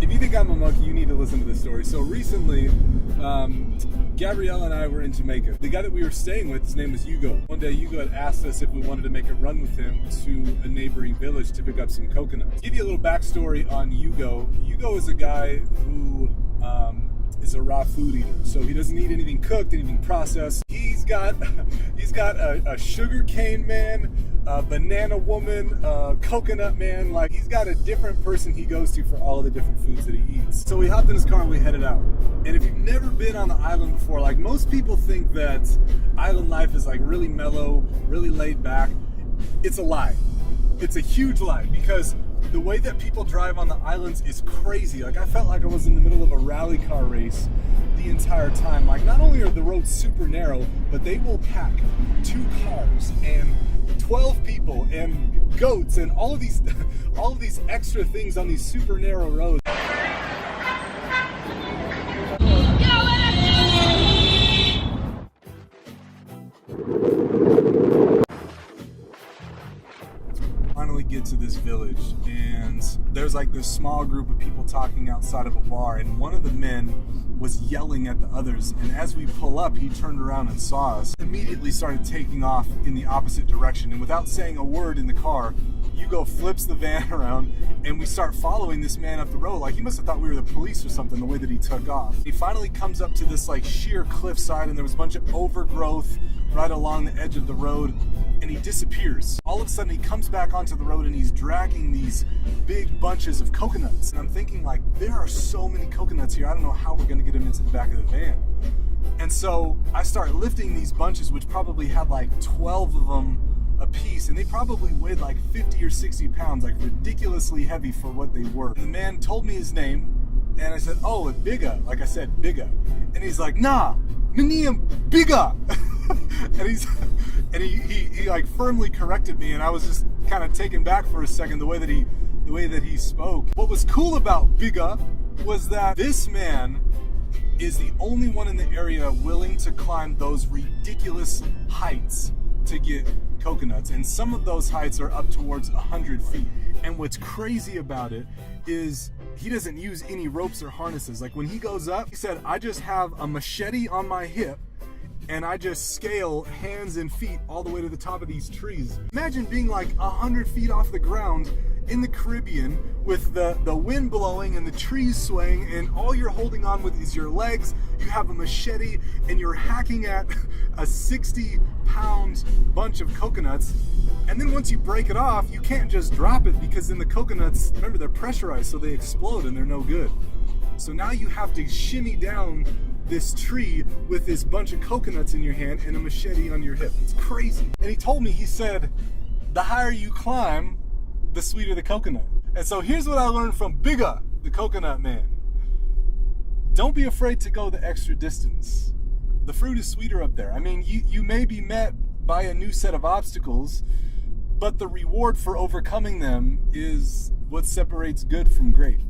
If you think I'm a monkey, you need to listen to this story. So recently, Gabrielle and I were in Jamaica. The guy that we were staying with, his name was Hugo. One day, Hugo had asked us if we wanted to make a run with him to a neighboring village to pick up some coconuts. To give you a little backstory on Hugo. Hugo is a guy who is a raw food eater, so he doesn't eat anything cooked, anything processed. He's got a sugar cane man, a banana woman, a coconut man. Like, he's got a different person he goes to for all of the different foods that he eats. So we hopped in his car and we headed out. And if you've never been on the island before, like, most people think that island life is like really mellow, really laid back. It's a lie. It's a huge lie, because the way that people drive on the islands is crazy. Like, I felt like I was in the middle of a rally car race the entire time. Like, not only are the roads super narrow, but they will pack 2 cars and 12 people and goats and all of these extra things on these super narrow roads. Finally get to this village, and there's like this small group of people talking outside of a bar, and one of the men was yelling at the others, and as we pull up, he turned around and saw us, immediately started taking off in the opposite direction, and without saying a word in the car, Hugo flips the van around, and we start following this man up the road. Like, he must have thought we were the police or something, the way that he took off. He finally comes up to this like sheer cliffside, and there was a bunch of overgrowth right along the edge of the road, and he disappears. All of a sudden, he comes back onto the road, and he's dragging these big bunches of coconuts. And I'm thinking, like, there are so many coconuts here, I don't know how we're gonna get them into the back of the van. And so I start lifting these bunches, which probably had like 12 of them a piece, and they probably weighed like 50 or 60 pounds, like ridiculously heavy for what they were. And the man told me his name, and I said, oh, it's BIGGA, like I said, BIGGA. And he's like, nah, my name BIGGA. and he like firmly corrected me, and I was just kind of taken back for a second the way that he spoke. What was cool about BIGGA was that this man is the only one in the area willing to climb those ridiculous heights to get coconuts, and some of those heights are up towards 100 feet. And what's crazy about it is he doesn't use any ropes or harnesses. Like, when he goes up, he said, I just have a machete on my hip, and I just scale hands and feet all the way to the top of these trees. Imagine being like 100 feet off the ground in the Caribbean with the wind blowing and the trees swaying, and all you're holding on with is your legs. You have a machete, and you're hacking at a 60-pound bunch of coconuts. And then once you break it off, you can't just drop it, because then the coconuts, remember, they're pressurized, so they explode and they're no good. So now you have to shimmy down this tree with this bunch of coconuts in your hand and a machete on your hip. It's crazy. And he told me, he said, the higher you climb, the sweeter the coconut. And so here's what I learned from BIGGA, the coconut man. Don't be afraid to go the extra distance. The fruit is sweeter up there. I mean, you may be met by a new set of obstacles, but the reward for overcoming them is what separates good from great.